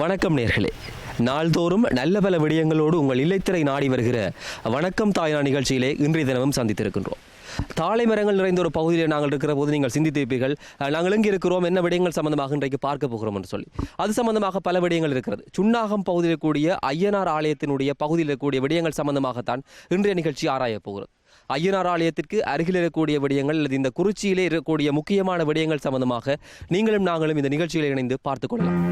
வணக்கம் நேர்களே, நாள்தோறும் நல்ல பல விடயங்களோடு உங்கள் இல்லைத்திரை நாடி வருகிற வணக்கம் தாய்னா நிகழ்ச்சியிலே இன்றைய தினமும் சந்தித்திருக்கின்றோம். தாழை மரங்கள் நிறைந்த ஒரு பகுதியில் நாங்கள் இருக்கிற போது நீங்கள் சிந்தித்திருப்பீர்கள், நாங்கள் எங்கே இருக்கிறோம், என்ன விடயங்கள் சம்பந்தமாக இன்றைக்கு பார்க்க போகிறோம் என்று சொல்லி. அது சம்பந்தமாக பல விடயங்கள் இருக்கிறது. சுன்னாகம் பகுதியில் கூடிய ஐயனார் ஆலயத்தினுடைய பகுதியில் இருக்கக்கூடிய விடயங்கள் சம்பந்தமாகத்தான் இன்றைய நிகழ்ச்சி ஆராயப் போகிறது. ஐயனார் ஆலயத்திற்கு அருகில் இருக்கக்கூடிய விடயங்கள் அல்லது இந்த குறிச்சியிலே இருக்கக்கூடிய முக்கியமான விடயங்கள் சம்பந்தமாக நீங்களும் நாங்களும் இந்த நிகழ்ச்சியில் இணைந்து பார்த்துக் கொள்ளலாம்.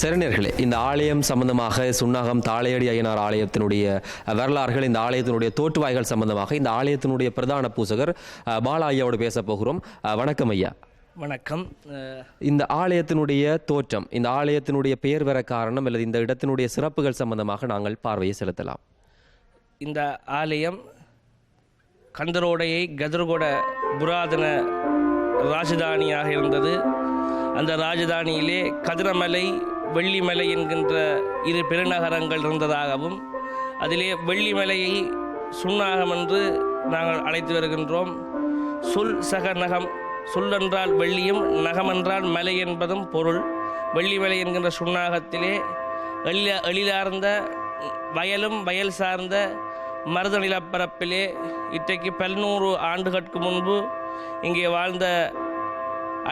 சரணர்களே, இந்த ஆலயம் சம்பந்தமாக சுன்னாகம் தாளையடி ஐயனார் ஆலயத்தினுடைய வரலாறுகள், இந்த ஆலயத்தினுடைய தோற்றுவாய்கள் சம்பந்தமாக இந்த ஆலயத்தினுடைய பிரதான பூசகர் பாலா ஐயாவோடு பேச போகிறோம். வணக்கம் ஐயா. வணக்கம். இந்த ஆலயத்தினுடைய தோற்றம், இந்த ஆலயத்தினுடைய பெயர் வர காரணம் அல்லது இந்த இடத்தினுடைய சிறப்புகள் சம்பந்தமாக நாங்கள் பார்வையை செலுத்தலாம். இந்த ஆலயம் கந்தரோடையை கதிர்கொட புராதன ராஜதானியாக இருந்தது. அந்த ராஜதானியிலே கதிரமலை வெள்ளிமலை என்கின்ற இரு பெருநகரங்கள் இருந்ததாகவும், அதிலே வெள்ளிமலையை சுன்னாகம் என்று நாங்கள் அழைத்து வருகின்றோம். சுல் சக நகம், சுல் என்றால் வெள்ளியும், நகம் என்றால் மலை என்பதும் பொருள். வெள்ளிமலை என்கின்ற சுன்னாகத்திலே எழிலார்ந்த வயலும் வயல் சார்ந்த மருத நிலப்பரப்பிலே இன்றைக்கு 1100 ஆண்டுகளுக்கு முன்பு இங்கே வாழ்ந்த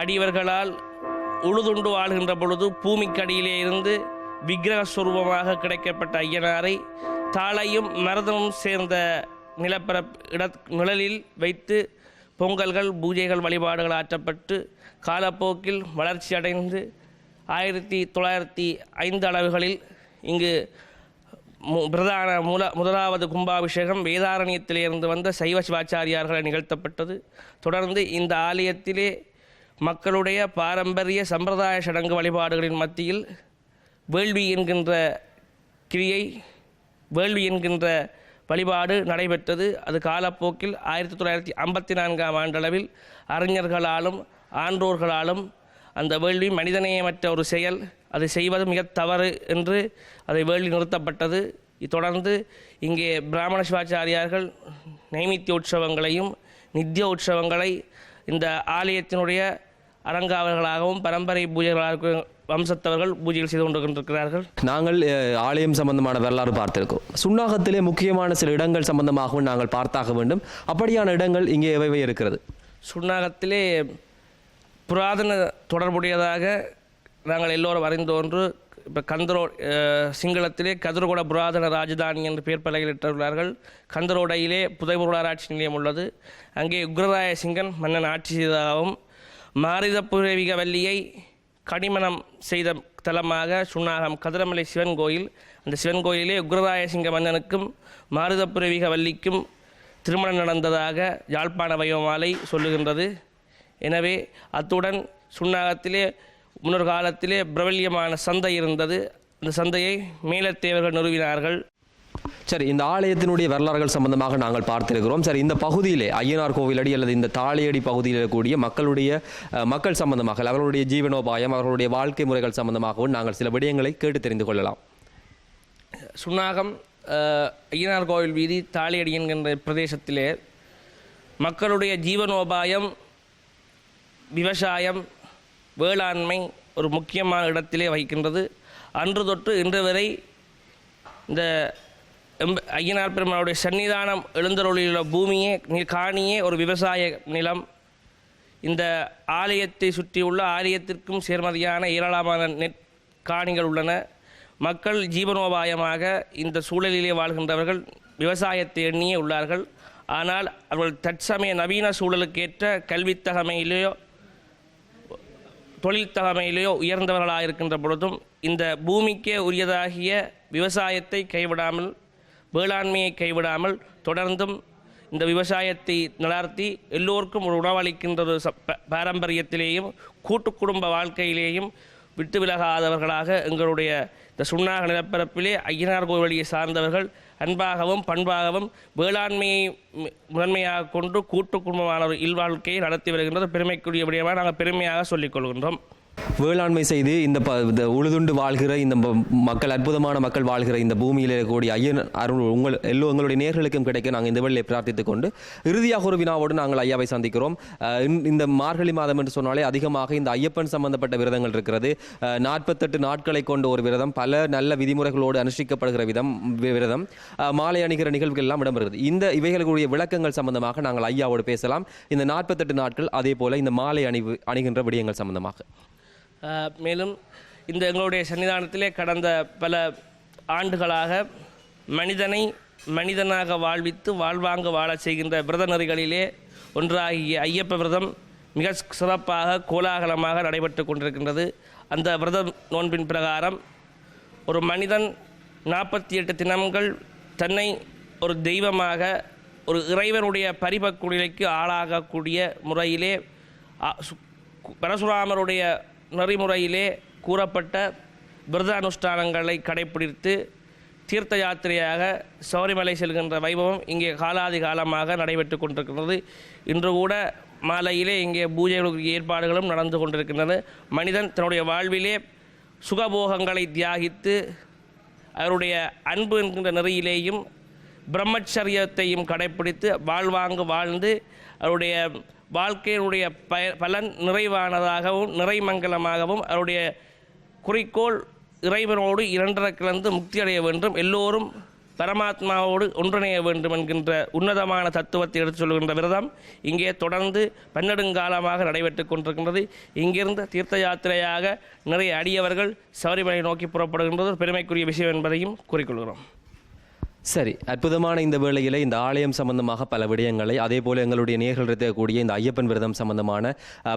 அடியவர்களால் உழுதுண்டு வாழ்கின்ற பொழுது பூமிக்கடியிலே இருந்து விக்கிரகஸ்வரூபமாக கிடைக்கப்பட்ட ஐயனாரை தாளையும் மரதமும் சேர்ந்த நிழலில் வைத்து பொங்கல்கள், பூஜைகள், வழிபாடுகள் ஆற்றப்பட்டு காலப்போக்கில் வளர்ச்சி அடைந்து 1905 அளவுகளில் இங்கு பிரதான முதலாவது கும்பாபிஷேகம் வேதாரண்யத்திலிருந்து வந்த சைவ சிவாச்சாரியார்கள் நிகழ்த்தப்பட்டது. தொடர்ந்து இந்த ஆலயத்திலே மக்களுடைய பாரம்பரிய சம்பிரதாய சடங்கு வழிபாடுகளின் மத்தியில் வேள்வி என்கின்ற கிரியை, வேள்வி என்கின்ற வழிபாடு நடைபெற்றது. அது காலப்போக்கில் 1954ஆம் ஆண்டளவில் அறிஞர்களாலும் ஆன்றோர்களாலும் அந்த வேள்வி மனிதநேயமற்ற ஒரு செயல், அதை செய்வது மிக தவறு என்று அதை வேள்வி நிறுத்தப்பட்டது. தொடர்ந்து இங்கே பிராமண சிவாச்சாரியார்கள் நைமித்திய உற்சவங்களையும் நித்திய உற்சவங்களை இந்த ஆலயத்தினுடைய அலங்காவர்களாகவும் பரம்பரை பூஜைகளாக வம்சத்தவர்கள் பூஜைகள் செய்து கொண்டிருக்கிறார்கள். நாங்கள் ஆலயம் சம்பந்தமான வரலாறு பார்த்திருக்கோம். சுன்னாகத்திலே முக்கியமான சில இடங்கள் சம்பந்தமாகவும் நாங்கள் பார்த்தாக வேண்டும். அப்படியான இடங்கள் இங்கே எவை இருக்கிறது? சுன்னாகத்திலே புராதன தொடர்புடையதாக நாங்கள் எல்லோரும் அறிந்த ஒன்று, இப்போ சிங்களத்திலே கதிரகொட புராதன ராஜதானி என்று பெயர் பலகையிட்டுள்ளார்கள். கந்தரோடையிலே புதைபொருளாராய்ச்சி நிலையம் உள்ளது. அங்கே உக்ரராய சிங்கன் மன்னன் ஆட்சி செய்ததாகவும், மாரித புரவிக வள்ளியை கடிமணம் செய்த தலமாக சுன்னாகம் கதிரமலை சிவன் கோயில், அந்த சிவன் கோயிலே உக்ரராய சிங்க மன்னனுக்கும் மாரித புரவிக வள்ளிக்கும் திருமணம் நடந்ததாக யாழ்ப்பாண வைவமாலை சொல்லுகின்றது. எனவே அத்துடன் சுன்னாகத்திலே முன்னொரு காலத்திலே பிரபல்யமான சந்தை இருந்தது. அந்த சந்தையை மேலத்தேவர்கள் நிறுவினார்கள். சரி, இந்த ஆலயத்தினுடைய வரலாறுகள் சம்பந்தமாக நாங்கள் பார்த்திருக்கிறோம். சரி, இந்த பகுதியிலே ஐயனார் கோவிலடி அல்லது இந்த தாளையடி பகுதியில் இருக்கக்கூடிய மக்கள் சம்பந்தமாக அவர்களுடைய ஜீவனோபாயம், அவர்களுடைய வாழ்க்கை முறைகள் சம்பந்தமாகவும் நாங்கள் சில விடயங்களை கேட்டு தெரிந்து கொள்ளலாம். சுன்னாகம் ஐயனார் கோவில் வீதி தாளியடி என்கின்ற பிரதேசத்திலே மக்களுடைய ஜீவனோபாயம், விவசாயம், வேளாண்மை ஒரு முக்கியமான இடத்திலே வகிக்கின்றது. அன்று தொட்டு இன்று வரை இந்த ஐயனார் பெருமாளுடைய சன்னிதானம் எழுந்தருளியுள்ள பூமியே காணியே ஒரு விவசாய நிலம். இந்த ஆலயத்தை சுற்றியுள்ள ஆலயத்திற்கும் சேர்மதியான ஏராளமான காணிகள் உள்ளன. மக்கள் ஜீவனோபாயமாக இந்த சூழலிலே வாழ்கின்றவர்கள் விவசாயத்தை எண்ணியே உள்ளார்கள். ஆனால் அவர்கள் தற்சமய நவீன சூழலுக்கேற்ற கல்வித்தகமையிலேயோ தொழில் தகமையிலேயோ உயர்ந்தவர்களாக இருக்கின்ற பொழுதும் இந்த பூமிக்கே உரியதாகிய விவசாயத்தை கைவிடாமல், வேளாண்மையை கைவிடாமல் தொடர்ந்தும் இந்த விவசாயத்தை நடார்த்தி எல்லோருக்கும் ஒரு உணவளிக்கின்ற ஒரு பாரம்பரியத்திலேயும் கூட்டு குடும்ப வாழ்க்கையிலேயும் விட்டு விலகாதவர்களாக எங்களுடைய இந்த சுன்னாக நிலப்பரப்பிலே ஐயனார் கோவிலியை சார்ந்தவர்கள் அன்பாகவும் பண்பாகவும் வேளாண்மையை முதன்மையாக கொண்டு கூட்டு குடும்பமான ஒரு இல்வாழ்க்கையை நடத்தி வருகின்றது பெருமைக்குரிய விடயமாக நாங்கள் பெருமையாக சொல்லிக் கொள்கின்றோம். வேளாண்மை செய்து இந்த உழுதுண்டு வாழ்கிற இந்த மக்கள், அற்புதமான மக்கள் வாழ்கிற இந்த பூமியில் இருக்கக்கூடிய ஐயன் அருள் எங்களுடைய நேர்களுக்கும் கிடைக்க நாங்கள் இந்த வேளையை பிரார்த்தித்துக் கொண்டு இறுதியாக ஒரு வினாவோடு நாங்கள் ஐயாவை சந்திக்கிறோம். இந்த மார்கழி மாதம் என்று சொன்னாலே அதிகமாக இந்த ஐயப்பன் சம்பந்தப்பட்ட விரதங்கள் இருக்கிறது. 48 நாட்களை கொண்ட ஒரு விரதம், பல நல்ல விதிமுறைகளோடு அனுஷ்டிக்கப்படுகிற விரதம், மாலை அணிகிற நிகழ்வுகள் எல்லாம் இடம்பெறுகிறது. இவைகளுடைய விளக்கங்கள் சம்பந்தமாக நாங்கள் ஐயாவோடு பேசலாம். இந்த 48 நாட்கள், அதே போல இந்த மாலை அணிகின்ற விடயங்கள் சம்பந்தமாக. மேலும் இந்த எங்களுடைய சன்னிதானத்திலே கடந்த பல ஆண்டுகளாக மனிதனை மனிதனாக வாழ்வித்து வாழ்வாங்க வாழச் செய்கின்ற விரத நெறிகளிலே ஒன்றாகிய ஐயப்ப விரதம் மிக சிறப்பாக கோலாகலமாக நடைபெற்று கொண்டிருக்கின்றது. அந்த விரத நோன்பின் பிரகாரம் ஒரு மனிதன் 48 தினங்கள் தன்னை ஒரு தெய்வமாக, ஒரு இறைவனுடைய பரிபக்குநிலைக்கு ஆளாகக்கூடிய முறையிலே பரசுராமருடைய நெறிமுறையிலே கூறப்பட்ட விரத அனுஷ்டானங்களை கடைப்பிடித்து தீர்த்த யாத்திரையாக சபரிமலை செல்கின்ற வைபவம் இங்கே காலாதி காலமாக நடைபெற்று கொண்டிருக்கின்றது. இன்று கூட மாலையிலே இங்கே பூஜைகளுக்கு ஏற்பாடுகளும் நடந்து கொண்டிருக்கின்றன. மனிதன் தன்னுடைய வாழ்விலே சுகபோகங்களை தியாகித்து அவருடைய அன்பு என்கின்ற நெறியிலேயும் பிரம்மச்சரியத்தையும் கடைப்பிடித்து வாழ்வாங்கு வாழ்ந்து அவருடைய வாழ்க்கையினுடைய பலன் நிறைவானதாகவும் நிறைமங்கலமாகவும் அவருடைய குறிக்கோள் இறைவனோடு இரண்டரை கலந்து முக்தி அடைய வேண்டும், எல்லோரும் பரமாத்மாவோடு ஒன்றிணைய வேண்டும் என்கின்ற உன்னதமான தத்துவத்தை எடுத்துச் சொல்கின்ற விரதம் இங்கே தொடர்ந்து பன்னெடுங்காலமாக நடைபெற்று கொண்டிருக்கின்றது. இங்கிருந்து தீர்த்த யாத்திரையாக நிறைய அடியவர்கள் சபரிமலை நோக்கி புறப்படுகின்றது பெருமைக்குரிய விஷயம் என்பதையும் கூறிக்கொள்கிறோம். சரி, அற்புதமான இந்த வேளையில் இந்த ஆலயம் சம்பந்தமாக பல விடயங்களை, அதே போல எங்களுடைய நேர்கள் இருக்கக்கூடிய இந்த ஐயப்பன் விரதம் சம்பந்தமான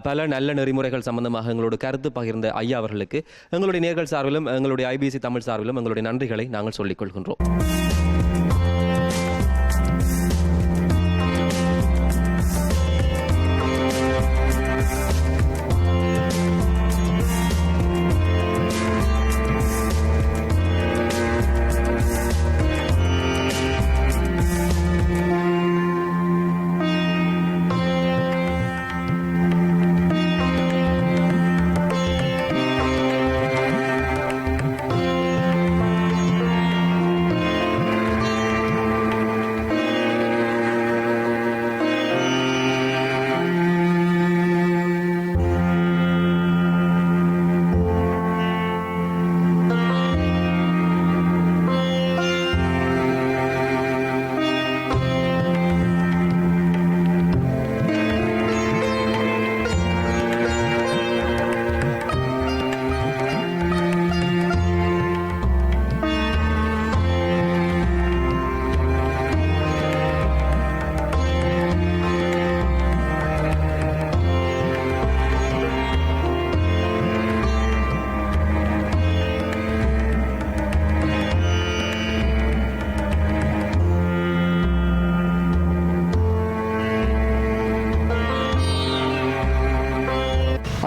பல நல்ல நெறிமுறைகள் சம்பந்தமாக எங்களோட கருத்து பகிர்ந்த ஐயா அவர்களுக்கு எங்களுடைய நேர்கள் சார்பிலும் எங்களுடைய IBC தமிழ் சார்பிலும் எங்களுடைய நன்றிகளை நாங்கள் சொல்லிக் கொள்கின்றோம்.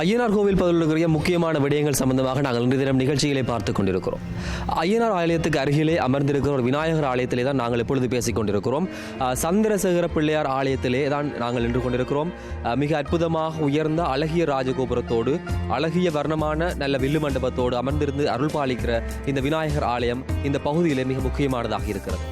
ஐயனார் கோவில் பகுதியில் இருக்கிற முக்கியமான விடயங்கள் சம்பந்தமாக நாங்கள் இன்றைய தினம் நிகழ்ச்சிகளை பார்த்து கொண்டிருக்கிறோம். ஐயனார் ஆலயத்துக்கு அருகிலே அமர்ந்திருக்கிற ஒரு விநாயகர் ஆலயத்திலே தான் நாங்கள் எப்பொழுது பேசிக் கொண்டிருக்கிறோம். சந்திரசேகர பிள்ளையார் ஆலயத்திலே தான் நாங்கள் நின்று கொண்டிருக்கிறோம். மிக அற்புதமாக உயர்ந்த அழகிய ராஜகோபுரத்தோடு அழகிய வர்ணமான நல்ல வில்லு மண்டபத்தோடு அமர்ந்திருந்து அருள் பாலிக்கிற இந்த விநாயகர் ஆலயம் இந்த பகுதியிலே மிக முக்கியமானதாக இருக்கிறது.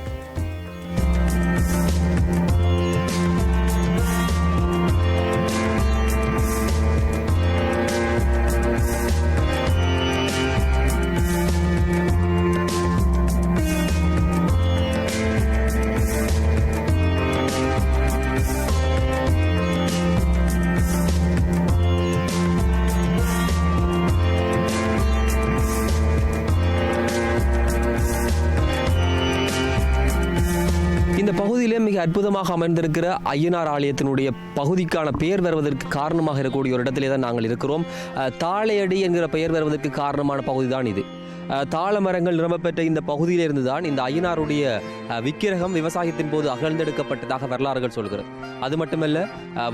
இந்த பகுதியிலே மிக அற்புதமாக அமர்ந்திருக்கிற ஐயனார் ஆலயத்தினுடைய பகுதிக்கான பெயர் வருவதற்கு காரணமாக இருக்கக்கூடிய ஒரு இடத்திலே தான் நாங்கள் இருக்கிறோம். தாளையடி என்கிற பெயர் வருவதற்கு காரணமான பகுதி தான் இது. தாள மரங்கள் நிரம்பப்பெற்ற இந்த பகுதியிலிருந்து தான் இந்த ஐயனாருடைய விக்கிரகம் விவசாயத்தின் போது அகழ்ந்தெடுக்கப்பட்டதாக வரலாறுகள் சொல்கிறது. அது மட்டுமல்ல,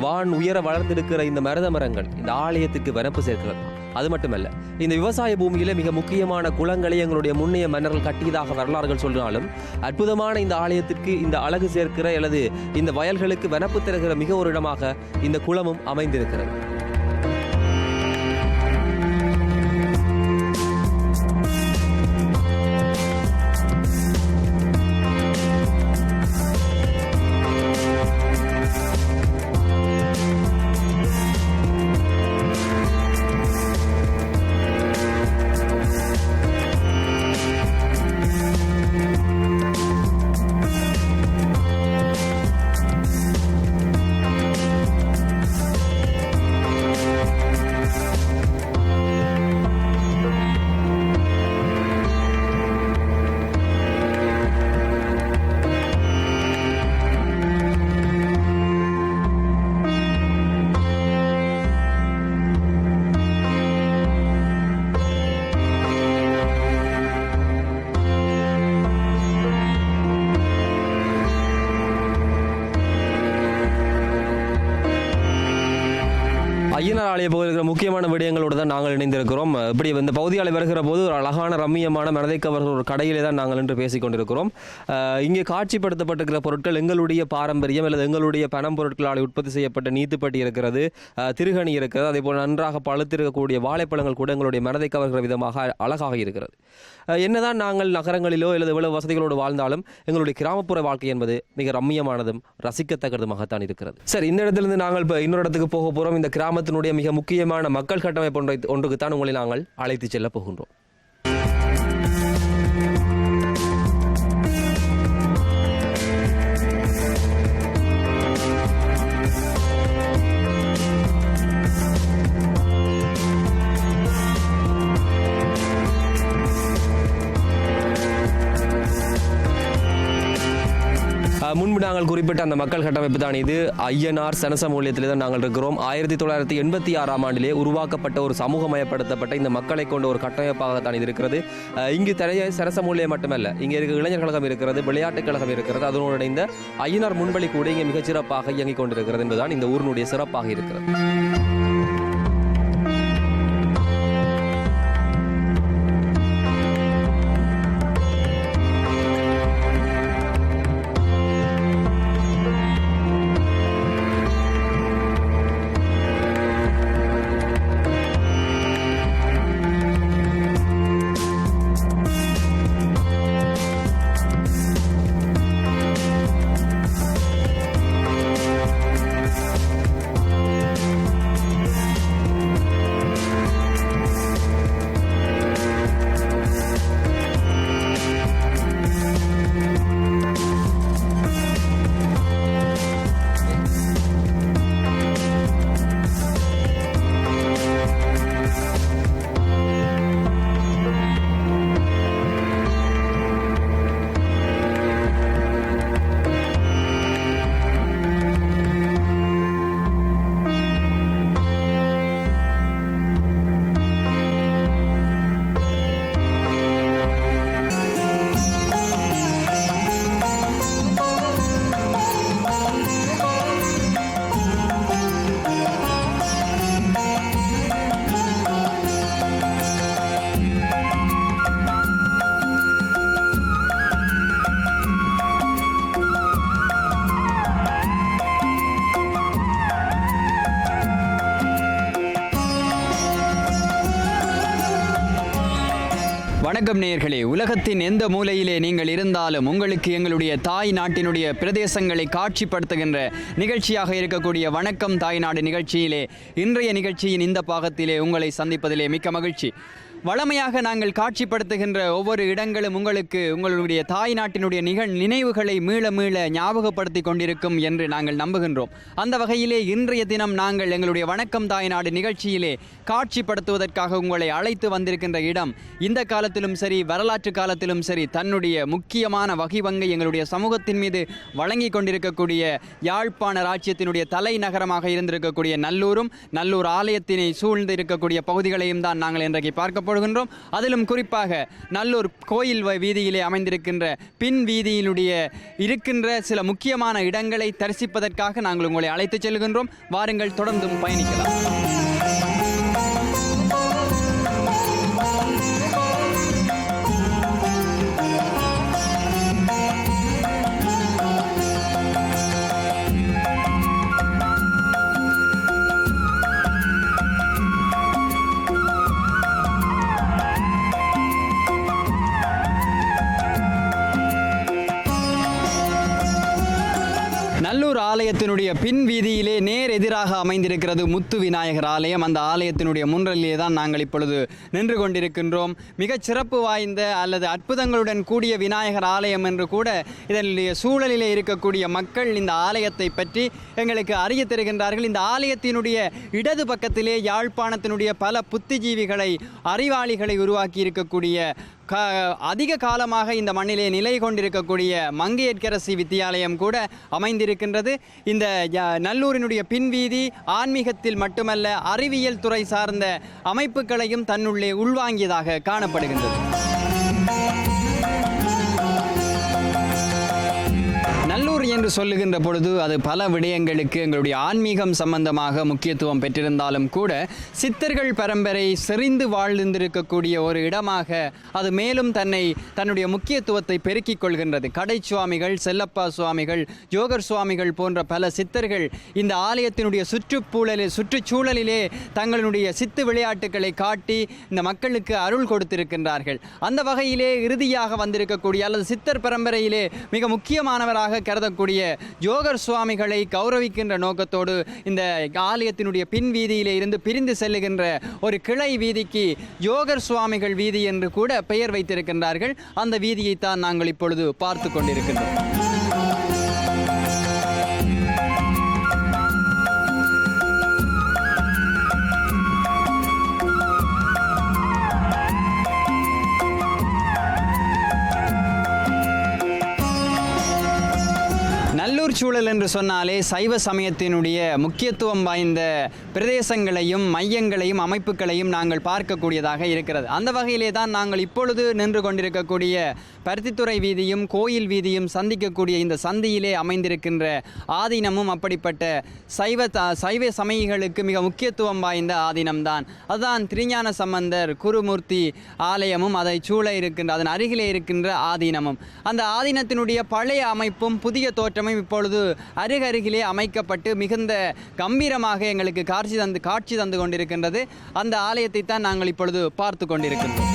வான் உயர வளர்ந்திருக்கிற இந்த மருத மரங்கள் இந்த ஆலயத்துக்கு வரப்பு சேர்க்கிறது. அது மட்டுமல்ல, இந்த விவசாய பூமியில மிக முக்கியமான குளங்களை எங்களுடைய முன்னைய மன்னர்கள் கட்டியதாக வரலாறுகள் சொல்றாலும் அற்புதமான இந்த ஆலயத்திற்கு இந்த அழகு சேர்க்கிற அல்லது இந்த வயல்களுக்கு வனப்பு தருகிற மிக ஒரு இடமாக இந்த குளமும் அமைந்திருக்கிறது. ஐயனார் ஆலய பகுதியில் இருக்கிற முக்கியமான விடயங்களோடு தான் நாங்கள் இணைந்திருக்கிறோம். இப்படி இந்த பகுதியால் வருகிற போது ஒரு அழகான ரம்மியமான மனதை கவர்கிற ஒரு கடையிலே தான் நாங்கள் இன்று பேசிக் கொண்டிருக்கிறோம். இங்கே காட்சிப்படுத்தப்பட்டிருக்கிற பொருட்கள் எங்களுடைய பாரம்பரியம் அல்லது எங்களுடைய பணம் பொருட்களால் உற்பத்தி செய்யப்பட்ட நீத்துப்பட்டி இருக்கிறது, திருகணி இருக்கிறது, அதே போல் நன்றாக பழுத்திருக்கக்கூடிய வாழைப்பழங்கள் கூட எங்களுடைய மனதை கவர்கிற விதமாக அழகாக இருக்கிறது. என்னதான் நாங்கள் நகரங்களிலோ அல்லது எவ்வளவு வசதிகளோடு வாழ்ந்தாலும் எங்களுடைய கிராமப்புற வாழ்க்கை என்பது மிக ரம்மியமானதும் ரசிக்கத்தக்கதுமாகத்தான் இருக்கிறது. சரி, இந்த இடத்திலிருந்து நாங்கள் இப்போ இன்னொரு இடத்துக்கு போக போகிறோம். இந்த கிராமத்தினுடைய மிக முக்கியமான மக்கள் கட்டமைப்பு ஒன்றுக்கு தான் உங்களை நாங்கள் அழைத்து செல்ல போகின்றோம். முன்பு நாங்கள் குறிப்பிட்ட அந்த மக்கள் கட்டமைப்பு தான் இது. ஐயனார் சனசமூலியத்திலே தான் நாங்கள் இருக்கிறோம். 1986ஆம் ஆண்டிலே உருவாக்கப்பட்ட ஒரு சமூகமயப்படுத்தப்பட்ட இந்த மக்களை கொண்ட ஒரு கட்டமைப்பாகத்தான் இது இருக்கிறது. இங்கு தனிய சனசமூலியம் மட்டுமல்ல, இங்கே இருக்க இளைஞர் கழகம் இருக்கிறது, விளையாட்டுக் கழகம் இருக்கிறது, அதனோடு இணைந்த ஐயனார் முன்பலி கூட இங்கே மிகச்சிறப்பாக இயங்கிக் கொண்டிருக்கிறது என்பதுதான் இந்த ஊரினுடைய சிறப்பாக இருக்கிறது. வணக்கம் நேயர்களே, உலகத்தின் எந்த மூலையிலே நீங்கள் இருந்தாலும் உங்களுக்கு எங்களுடைய தாய் நாட்டினுடைய பிரதேசங்களை காட்சிப்படுத்துகின்ற நிகழ்ச்சியாக இருக்கக்கூடிய வணக்கம் தாய்நாடு நிகழ்ச்சியிலே இன்றைய நிகழ்ச்சியின் இந்த பாகத்திலே உங்களை சந்திப்பதிலே மிக்க மகிழ்ச்சி. வளமையாக நாங்கள் காட்சிப்படுத்துகின்ற ஒவ்வொரு இடங்களும் உங்களுக்கு உங்களுடைய தாய் நாட்டினுடைய நினைவுகளை மீள மீள ஞாபகப்படுத்தி கொண்டிருக்கும் என்று நாங்கள் நம்புகின்றோம். அந்த வகையிலே இன்றைய தினம் நாங்கள் எங்களுடைய வணக்கம் தாய்நாடு நிகழ்ச்சியிலே காட்சிப்படுத்துவதற்காக உங்களை அழைத்து வந்திருக்கின்ற இடம் இந்த காலத்திலும் சரி வரலாற்று காலத்திலும் சரி தன்னுடைய முக்கியமான வகிவங்கை எங்களுடைய சமூகத்தின் மீது வழங்கி கொண்டிருக்கக்கூடிய யாழ்ப்பாண ராஜ்யத்தினுடைய தலைநகரமாக இருந்திருக்கக்கூடிய நல்லூர் ஆலயத்தினை சூழ்ந்து இருக்கக்கூடிய பகுதிகளையும் தான் நாங்கள் இன்றைக்கு பார்க்க அதிலும் குறிப்பாக நல்லூர் கோயில் வீதியிலே அமைந்திருக்கின்ற பின் வீதியினுடைய இருக்கின்ற சில முக்கியமான இடங்களை தரிசிப்பதற்காக நாங்கள் உங்களை அழைத்துச் செல்கின்றோம். வாருங்கள், தொடர்ந்தும் பயணிக்கலாம். நல்லூர் ஆலயத்தினுடைய பின் வீதியிலே நேர் எதிராக அமைந்திருக்கிறது முத்து விநாயகர் ஆலயம். அந்த ஆலயத்தினுடைய முன்றலிலே தான் நாங்கள் இப்பொழுது நின்று கொண்டிருக்கின்றோம். மிகச் சிறப்பு வாய்ந்த அல்லது அற்புதங்களுடன் கூடிய விநாயகர் ஆலயம் என்று கூட இதனுடைய சூழலிலே இருக்கக்கூடிய மக்கள் இந்த ஆலயத்தை பற்றி எங்களுக்கு அறிய தருகின்றார்கள். இந்த ஆலயத்தினுடைய இடது பக்கத்திலே யாழ்ப்பாணத்தினுடைய பல புத்திஜீவிகளை அறிவாளிகளை உருவாக்கி இருக்கக்கூடிய அதிக காலமாக இந்த மண்ணிலே நிலை கொண்டிருக்கக்கூடிய மங்கையர்க்கரசி வித்தியாலயம் கூட அமைந்திருக்கின்றது. இந்த நல்லூரினுடைய பின்வீதி ஆன்மீகத்தில் மட்டுமல்ல அறிவியல் துறை சார்ந்த அமைப்புகளையும் தன்னுள்ளே உள்வாங்கியதாக காணப்படுகின்றது. நல்லூர் என்று சொல்லுகின்ற பொழுது அது பல விடயங்களுக்கு எங்களுடைய ஆன்மீகம் சம்பந்தமாக முக்கியத்துவம் பெற்றிருந்தாலும் கூட சித்தர்கள் பரம்பரை செறிந்து வாழ்ந்திருக்கக்கூடிய ஒரு இடமாக அது மேலும் தன்னுடைய முக்கியத்துவத்தை பெருக்கிக் கொள்கின்றது. கடை சுவாமிகள், செல்லப்பா சுவாமிகள், ஜோகர் சுவாமிகள் போன்ற பல சித்தர்கள் இந்த ஆலயத்தினுடைய சுற்றுச்சூழலிலே தங்களுடைய சித்து விளையாட்டுகளை காட்டி இந்த மக்களுக்கு அருள் கொடுத்திருக்கின்றார்கள். அந்த வகையிலே இறுதியாக வந்திருக்கக்கூடிய அல்லது சித்தர் பரம்பரையிலே மிக முக்கியமானவராக கருதக்கூடிய ஜோகர் சுவாமிகளை கௌரவிக்கின்ற நோக்கத்தோடு இந்த ஆலயத்தினுடைய பின் வீதியிலே இருந்து பிரிந்து செல்லுகின்ற ஒரு கிளை வீதிக்கு ஜோகர் சுவாமிகள் வீதி என்று கூட பெயர் வைத்திருக்கின்றார்கள். அந்த வீதியைத்தான் நாங்கள் இப்பொழுது பார்த்து கொண்டிருக்கின்றோம். நல்லூர் சூழல் என்று சொன்னாலே சைவ சமயத்தினுடைய முக்கியத்துவம் வாய்ந்த பிரதேசங்களையும் மையங்களையும் அமைப்புகளையும் நாங்கள் பார்க்கக்கூடியதாக இருக்கிறது. அந்த வகையிலே தான் நாங்கள் இப்பொழுது நின்று கொண்டிருக்கக்கூடிய பருத்தித்துறை வீதியும் கோயில் வீதியும் சந்திக்கக்கூடிய இந்த சந்தியிலே அமைந்திருக்கின்ற ஆதீனமும் அப்படிப்பட்ட சைவ சமயிகளுக்கு மிக முக்கியத்துவம் வாய்ந்த ஆதீனம்தான். அதுதான் திருஞான சம்பந்தர் குருமூர்த்தி ஆலயமும் அதை சூழ இருக்கின்ற அதன் அருகிலே இருக்கின்ற ஆதீனமும். அந்த ஆதீனத்தினுடைய பழைய அமைப்பும் புதிய தோற்றமும் இப்பொழுது அருகருகிலே அமைக்கப்பட்டு மிகுந்த கம்பீரமாக எங்களுக்கு காட்சி தந்து கொண்டிருக்கின்றது. அந்த ஆலயத்தை தான் நாங்கள் இப்பொழுது பார்த்து கொண்டிருக்கின்றோம்.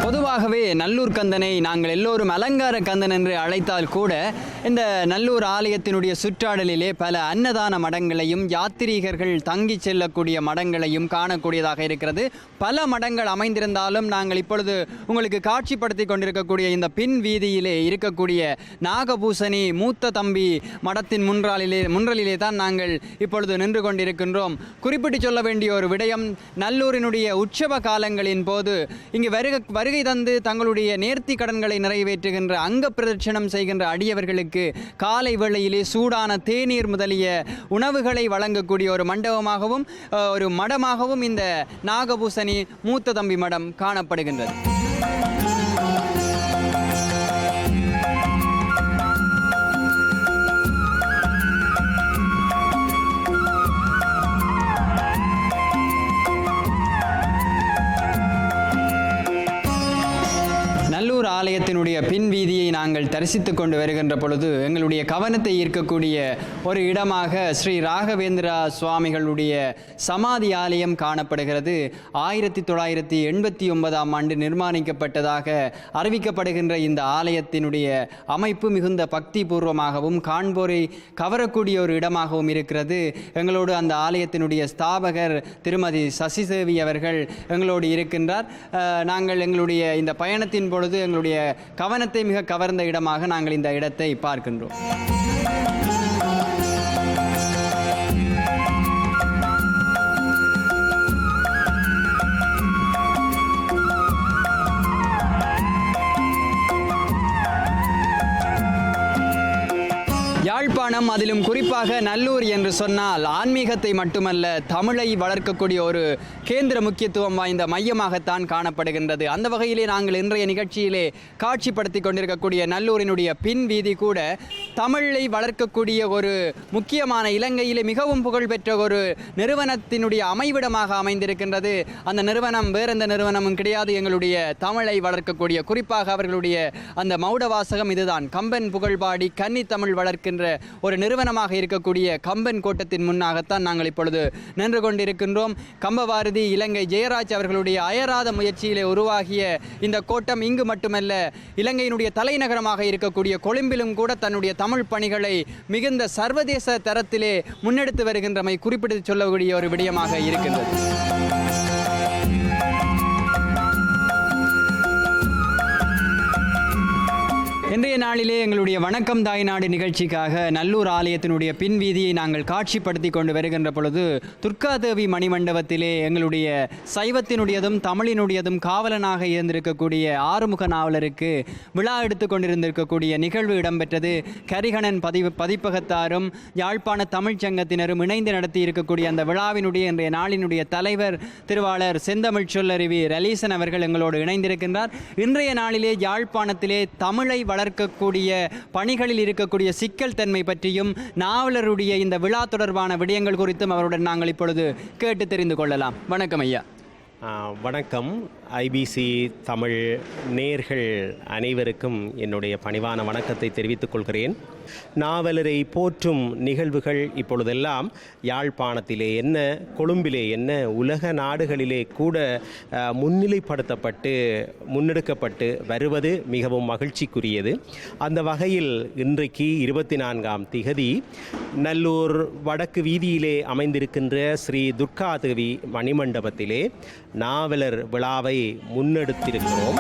பொதுவாகவே நல்லூர் கந்தனை நாங்கள் எல்லோரும் அலங்கார கந்தன் என்று அழைத்தால் கூட இந்த நல்லூர் ஆலயத்தினுடைய சுற்றாடலிலே பல அன்னதான மடங்களையும் யாத்திரிகர்கள் தங்கி செல்லக்கூடிய மடங்களையும் காணக்கூடியதாக இருக்கிறது. பல மடங்கள் அமைந்திருந்தாலும் நாங்கள் இப்பொழுது உங்களுக்கு காட்சிப்படுத்தி கொண்டிருக்கக்கூடிய இந்த பின் வீதியிலே இருக்கக்கூடிய நாகபூசணி மூத்த தம்பி மடத்தின் முன்றலிலே தான் நாங்கள் இப்பொழுது நின்று கொண்டிருக்கின்றோம். குறிப்பிட்டு சொல்ல வேண்டிய ஒரு விடயம், நல்லூரினுடைய உற்சவ காலங்களின் போது இங்கு வருகை தந்து தங்களுடைய நேர்த்தி கடன்களை நிறைவேற்றுகின்ற அங்க பிரதட்சணம் செய்கின்ற அடியவர்களுக்கு காலை வேளையிலே சூடான தேநீர் முதலிய உணவுகளை வழங்கக்கூடிய ஒரு மண்டபமாகவும் ஒரு மடமாகவும் இந்த நாகபூசணி மூத்த தம்பி மடம் காணப்படுகின்றது. நல்லூர் ஆலயத்தினுடைய பின் வீதியை நாங்கள் தரிசித்துக் கொண்டு வருகின்ற பொழுது எங்களுடைய கவனத்தை ஈர்க்கக்கூடிய ஒரு இடமாக ஸ்ரீ ராகவேந்திரா சுவாமிகளுடைய சமாதி ஆலயம் காணப்படுகிறது. 1989ஆம் ஆண்டு நிர்மாணிக்கப்பட்டதாக அறிவிக்கப்படுகின்ற இந்த ஆலயத்தினுடைய அமைப்பு மிகுந்த பக்தி பூர்வமாகவும் காண்போரை கவரக்கூடிய ஒரு இடமாகவும் இருக்கிறது. எங்களோடு அந்த ஆலயத்தினுடைய ஸ்தாபகர் திருமதி சசிதேவி அவர்கள் எங்களோடு இருக்கின்றார். நாங்கள் எங்களுடைய இந்த பயணத்தின் பொழுது எங்களுடைய கவனத்தை மிக கவர்ந்த இடமாக நாங்கள் இந்த இடத்தை பார்க்கின்றோம். யாழ்ப்பாணம், அதிலும் குறிப்பாக நல்லூர் என்று சொன்னால் ஆன்மீகத்தை மட்டுமல்ல தமிழை வளர்க்கக்கூடிய ஒரு கேந்திர முக்கியத்துவம் வாய்ந்த மையமாகத்தான் காணப்படுகின்றது. அந்த வகையிலே நாங்கள் இன்றைய நிகழ்ச்சியிலே காட்சிப்படுத்தி கொண்டிருக்கக்கூடிய நல்லூரினுடைய பின் வீதி கூட தமிழை வளர்க்கக்கூடிய ஒரு முக்கியமான இலங்கையிலே மிகவும் புகழ்பெற்ற ஒரு நிறுவனத்தினுடைய அமைவிடமாக அமைந்திருக்கின்றது. அந்த நிறுவனம் வேற எந்த நிறுவனமும் கிடையாது, எங்களுடைய தமிழை வளர்க்கக்கூடிய, குறிப்பாக அவர்களுடைய அந்த மௌட வாசகம் இதுதான். கம்பன் புகழ்பாடி கன்னி தமிழ் வளர்க்கின்ற ஒரு நிறுவனமாக இருக்கக்கூடிய கம்பன் கோட்டத்தின் முன்னாகத்தான் நாங்கள் இப்பொழுது நின்று கொண்டிருக்கின்றோம். கம்பபாரதி இலங்கை ஜெயராஜ் அவர்களுடைய அயராத முயற்சியிலே உருவாகிய இந்த கோட்டம் இங்கு மட்டுமல்ல, இலங்கையினுடைய தலைநகரமாக இருக்கக்கூடிய கொழும்பிலும் கூட தன்னுடைய தமிழ் பணிகளை மிகுந்த சர்வதேச தரத்திலே முன்னெடுத்து வருகின்றமை குறிப்பிட்டு சொல்லக்கூடிய ஒரு விடயமாக இருக்கின்றது. இன்றைய நாளிலே எங்களுடைய வணக்கம் தாய்நாடு நிகழ்ச்சிக்காக நல்லூர் ஆலயத்தினுடைய பின் வீதியை நாங்கள் காட்சிப்படுத்தி கொண்டு வருகின்ற பொழுது துர்காதேவி மணிமண்டபத்திலே எங்களுடைய சைவத்தினுடையதும் தமிழினுடையதும் காவலனாக இருந்திருக்கக்கூடிய ஆறுமுக நாவலருக்கு விழா எடுத்து கொண்டிருந்திருக்கக்கூடிய நிகழ்வு இடம்பெற்றது. கரிகணன் பதிப்பகத்தாரும் யாழ்ப்பாண தமிழ்ச்சங்கத்தினரும் இணைந்து நடத்தி இருக்கக்கூடிய அந்த விழாவினுடைய இன்றைய நாளினுடைய தலைவர் திருவாளர் செந்தமிழ் சொல்லருவி ரலீசன் அவர்கள் எங்களோடு இணைந்திருக்கின்றார். இன்றைய நாளிலே யாழ்ப்பாணத்திலே தமிழை வளர்க்கக்கூடிய பணிகளில் இருக்கக்கூடிய சிக்கல் தன்மை பற்றியும் நாவலருடைய இந்த விழா தொடர்பான விடயங்கள் குறித்தும் அவருடன் நாங்கள் இப்பொழுது கேட்டு தெரிந்து கொள்ளலாம். வணக்கம் ஐயா. வணக்கம். ஐபிசி தமிழ் நேர்கள் அனைவருக்கும் என்னுடைய பணிவான வணக்கத்தை தெரிவித்துக் கொள்கிறேன். நாவலரை போற்றும் நிகழ்வுகள் இப்பொழுதெல்லாம் யாழ்ப்பாணத்திலே என்ன, கொழும்பிலே என்ன, உலக நாடுகளிலே கூட முன்னிலைப்படுத்தப்பட்டு முன்னெடுக்கப்பட்டு வருவது மிகவும் மகிழ்ச்சிக்குரியது. அந்த வகையில் இன்றைக்கு 24ஆம் திகதி நல்லூர் வடக்கு வீதியிலே அமைந்திருக்கின்ற ஸ்ரீ துர்காதேவி மணிமண்டபத்திலே நாவலர் விழாவை முன்னெடுத்திருக்கிறோம்.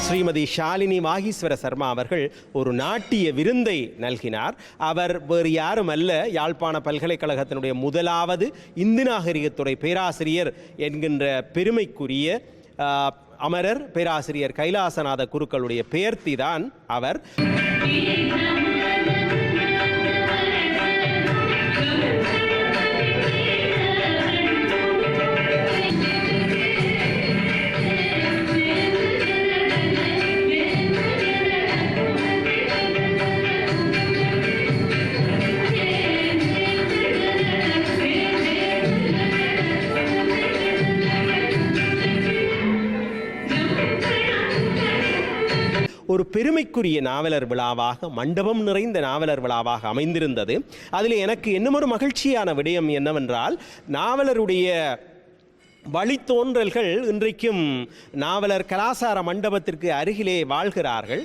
ஸ்ரீமதி ஷாலினி வாகீஸ்வர சர்மா அவர்கள் ஒரு நாட்டிய விருந்தை நல்கினார். அவர் வேறு யாரும் அல்ல, யாழ்ப்பாண பல்கலைக்கழகத்தினுடைய முதலாவது இந்து நாகரிகத்துறை பேராசிரியர் என்கின்ற பெருமைக்குரிய அமரர் பேராசிரியர் கைலாசநாத குருக்களுடைய பெயர்த்தி தான் அவர். ஒரு பெருமைக்குரிய நாவலர் விழாவாக, மண்டபம் நிறைந்த நாவலர் விழாவாக அமைந்திருந்தது. அதில் எனக்கு இன்னும் ஒரு மகிழ்ச்சியான விடயம் என்னவென்றால், நாவலருடைய வழித்தோன்றல்கள் இன்றைக்கும் நாவலர் கலாசார மண்டபத்திற்கு அருகிலே வாழ்கிறார்கள்.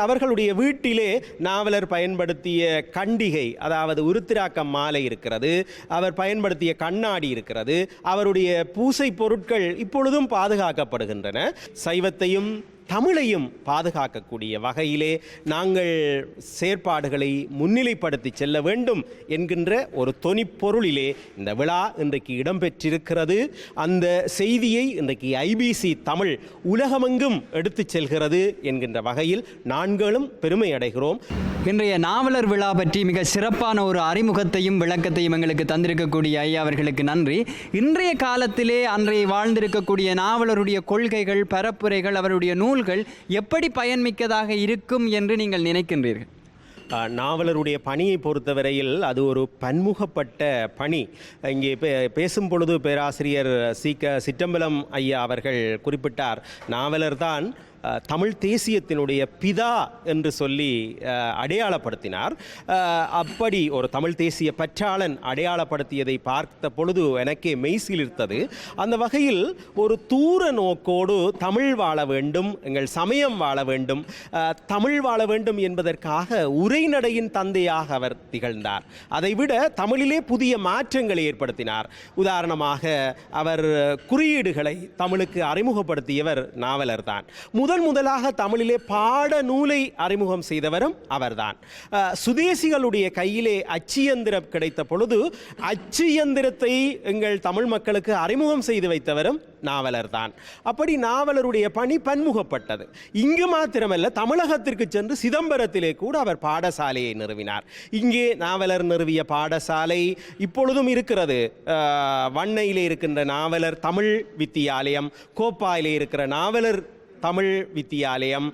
அவர்களுடைய வீட்டிலே நாவலர் பயன்படுத்திய கண்டிகை, அதாவது உருத்திராக்கம் மாலை இருக்கிறது, அவர் பயன்படுத்திய கண்ணாடி இருக்கிறது, அவருடைய பூசை பொருட்கள் இப்பொழுதும் பாதுகாக்கப்படுகின்றன. சைவத்தையும் தமிழையும் பாதுகாக்கக்கூடிய வகையிலே நாங்கள் செயற்பாடுகளை முன்னிலைப்படுத்தி செல்ல வேண்டும் என்கின்ற ஒரு தொனிப்பொருளிலே இந்த விழா இன்றைக்கு இடம்பெற்றிருக்கிறது. அந்த செய்தியை இன்றைக்கு ஐபிசி தமிழ் உலகமெங்கும் எடுத்துச் செல்கிறது என்கின்ற வகையில் நாங்களும் பெருமை அடைகிறோம். இன்றைய நாவலர் விழா பற்றி மிக சிறப்பான ஒரு அறிமுகத்தையும் விளக்கத்தையும் எங்களுக்கு தந்திருக்கக்கூடிய ஐயா அவர்களுக்கு நன்றி. இன்றைய காலத்திலே அன்றைய வாழ்ந்திருக்கக்கூடிய நாவலருடைய கொள்கைகள், பரப்புரைகள், அவருடைய நூல்கள் எப்படி பயன்மிக்கதாக இருக்கும் என்று நீங்கள் நினைக்கின்றீர்கள்? நாவலருடைய பணியை பொறுத்தவரையில் அது ஒரு பன்முகப்பட்ட பணி. இங்கே பேசும் பொழுது பேராசிரியர் சிற்றம்பலம் ஐயா அவர்கள் குறிப்பிட்டார், நாவலர் தான் தமிழ் தேசியத்தினுடைய பிதா என்று சொல்லி அடையாளப்படுத்தினார். அப்படி ஒரு தமிழ் தேசிய பற்றாளன் அடையாளப்படுத்தியதை பார்த்த பொழுது எனக்கே மெய்சிலிர்த்தது. அந்த வகையில் ஒரு தூர நோக்கோடு தமிழ் வாழ வேண்டும், எங்கள் சமயம் வாழ வேண்டும், தமிழ் வாழ வேண்டும் என்பதற்காக உரைநடையின் தந்தையாக அவர் திகழ்ந்தார். அதைவிட தமிழிலே புதிய மாற்றங்களை ஏற்படுத்தினார். உதாரணமாக அவர் குறியீடுகளை தமிழுக்கு அறிமுகப்படுத்தியவர் நாவலர் தான். முதலாக தமிழிலே பாட நூலை அறிமுகம் செய்தவரும் அவர்தான். சுதேசிகளுடைய கையிலே அச்சியந்திரம் கிடைத்த பொழுது அச்சியந்திரத்தை எங்கள் தமிழ் மக்களுக்கு அறிமுகம் செய்து வைத்தவரும் நாவலர் தான். அப்படி நாவலருடைய பணி பன்முகப்பட்டது. இங்கு மாத்திரமல்ல, தமிழகத்திற்கு சென்று சிதம்பரத்திலே கூட அவர் பாடசாலையை நிறுவினார். இங்கே நாவலர் நிறுவிய பாடசாலை இப்பொழுதும் இருக்கிறது. வண்ணையிலே இருக்கின்ற நாவலர் தமிழ் வித்தியாலயம், கோப்பாயிலே இருக்கிற நாவலர் தமிழ் வித்தியாலயம்,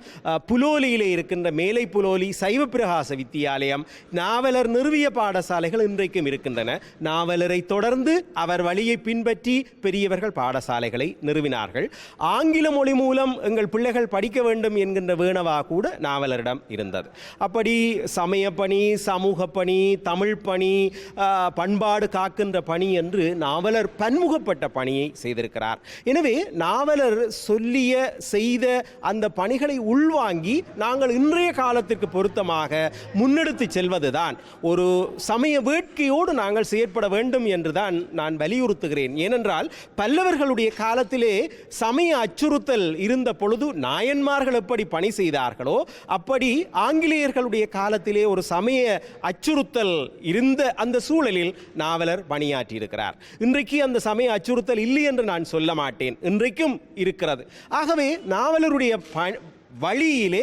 புலோலியிலே இருக்கின்ற மேலை புலோலி சைவ பிரகாச வித்தியாலயம், நாவலர் நிறுவிய பாடசாலைகள் இன்றைக்கும் இருக்கின்றன. நாவலரை தொடர்ந்து அவர் வழியை பின்பற்றி பெரியவர்கள் பாடசாலைகளை நிறுவினார்கள். ஆங்கில மொழி மூலம் எங்கள் பிள்ளைகள் படிக்க வேண்டும் என்கின்ற வேணவா கூட நாவலரிடம் இருந்தது. அப்படி சமய பணி, சமூக பணி, தமிழ் பணி, பண்பாடு காக்கின்ற பணி என்று நாவலர் பன்முகப்பட்ட பணியை செய்திருக்கிறார். எனவே நாவலர் சொல்லிய செய்த அந்த பணிகளை உள்வாங்கி நாங்கள் இன்றைய காலத்திற்கு பொருத்தமாக முன்னெடுத்து செல்வதுதான். ஒரு சமய வேட்கையோடு நாங்கள் செயற்பட வேண்டும் என்றுதான் நான் வலியுறுத்துகிறேன். ஏனென்றால் பல்லவர்களுடைய காலத்திலே சமய அச்சுறுத்தல் இருந்த பொழுது நாயன்மார்கள் எப்படி பணி செய்தார்களோ அப்படி ஆங்கிலேயர்களுடைய காலத்திலே ஒரு சமய அச்சுறுத்தல் இருந்த அந்த சூழலில் நாவலர் பணியாற்றியிருக்கிறார். இன்றைக்கு அந்த சமய அச்சுறுத்தல் இல்லை என்று நான் சொல்ல மாட்டேன், இன்றைக்கும் இருக்கிறது. ஆகவே நாவலருடைய வழியிலே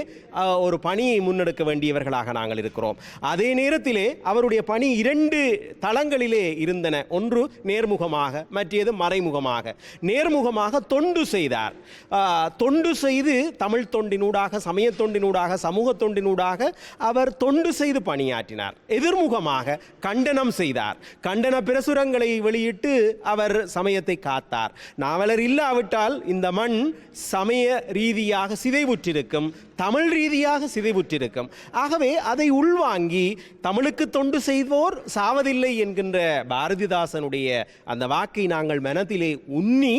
ஒரு பணியை முன்னெடுக்க வேண்டியவர்களாக நாங்கள் இருக்கிறோம். அதே நேரத்திலே அவருடைய பணி 2 தளங்களிலே இருந்தன. ஒன்று நேர்முகமாக, மற்றது மறைமுகமாக. நேர்முகமாக தொண்டு செய்தார். தொண்டு செய்து தமிழ் தொண்டினூடாக, சமய தொண்டினூடாக, சமூக தொண்டினூடாக அவர் தொண்டு செய்து பணியாற்றினார். எதிர்முகமாக கண்டனம் செய்தார். கண்டன பிரசுரங்களை வெளியிட்டு அவர் சமயத்தை காத்தார். நாவலர் இல்லாவிட்டால் இந்த மண் சமய ரீதியாக சிதைவுற்றிருக்கும், தமிழ் ரீதியாக சிதைவுற்றிருக்கும். ஆகவே அதை உள்வாங்கி தமிழுக்கு தொண்டு செய்வோர் சாவதில்லை என்கின்ற பாரதிதாசனுடைய அந்த வாக்கை நாங்கள் மனதிலே உன்னி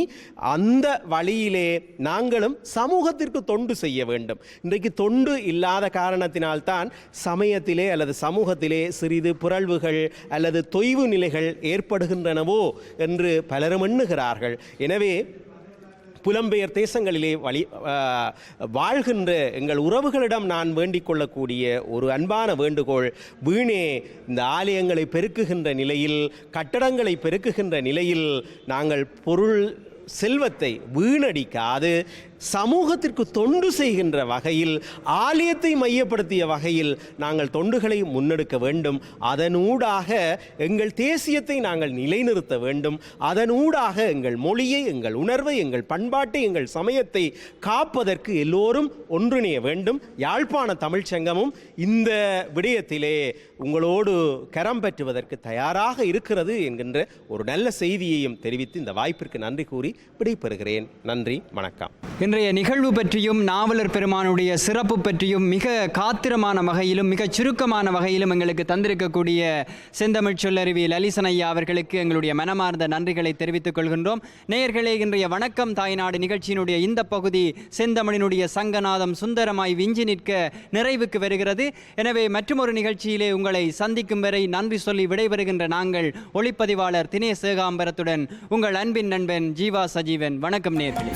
அந்த வழியிலே நாங்களும் சமூகத்திற்கு தொண்டு செய்ய வேண்டும். இன்றைக்கு தொண்டு இல்லாத காரணத்தினால்தான் சமயத்திலே அல்லது சமூகத்திலே சிறிது புரள்வுகள் அல்லது தொய்வு நிலைகள் ஏற்படுகின்றனவோ என்று பலரும் எண்ணுகிறார்கள். எனவே புலம்பெயர் தேசங்களிலே வாழ்கின்ற எங்கள் உறவுகளிடம் நான் வேண்டிக் கொள்ளக்கூடிய ஒரு அன்பான வேண்டுகோள், வீணே இந்த ஆலயங்களை பெருக்குகின்ற நிலையில், கட்டடங்களை பெருக்குகின்ற நிலையில் நாங்கள் பொருள் செல்வத்தை வீணடிக்காது சமூகத்திற்கு தொண்டு செய்கின்ற வகையில், ஆலயத்தை மையப்படுத்திய வகையில் நாங்கள் தொண்டுகளை முன்னெடுக்க வேண்டும். அதனூடாக எங்கள் தேசியத்தை நாங்கள் நிலைநிறுத்த வேண்டும். அதனூடாக எங்கள் மொழியை, எங்கள் உணர்வை, எங்கள் பண்பாட்டை, எங்கள் சமயத்தை காப்பதற்கு எல்லோரும் ஒன்றிணைய வேண்டும். யாழ்ப்பாண தமிழ்ச்சங்கமும் இந்த விடயத்திலே உங்களோடு கரம் பற்றுவதற்கு தயாராக இருக்கிறது என்கின்ற ஒரு நல்ல செய்தியையும் தெரிவித்து இந்த வாய்ப்பிற்கு நன்றி கூறி விடைபெறுகிறேன். நன்றி, வணக்கம். இன்றைய நிகழ்வு பற்றியும் நாவலர் பெருமானுடைய சிறப்பு பற்றியும் மிக காத்திரமான வகையிலும் மிக சுருக்கமான வகையிலும் எங்களுக்கு தந்திருக்கக்கூடிய செந்தமிழ் சொல்லருவி லலிசன் ஐயா அவர்களுக்கு எங்களுடைய மனமார்ந்த நன்றிகளை தெரிவித்துக் கொள்கின்றோம். நேயர்களே, இன்றைய வணக்கம் தாய்நாடு நிகழ்ச்சியினுடைய இந்த பகுதி செந்தமிழினுடைய சங்கநாதம் சுந்தரமாய் விஞ்சி நிற்க நிறைவுக்கு வருகிறது. எனவே மற்றொரு நிகழ்ச்சியிலே உங்களை சந்திக்கும் வரை நன்றி சொல்லி விடைபெறுகின்ற நாங்கள் ஒளிப்பதிவாளர் தினேஷ் ஏகாம்பரத்துடன் உங்கள் அன்பின் நண்பன் ஜீவா சஜீவன். வணக்கம் நேயர்களே.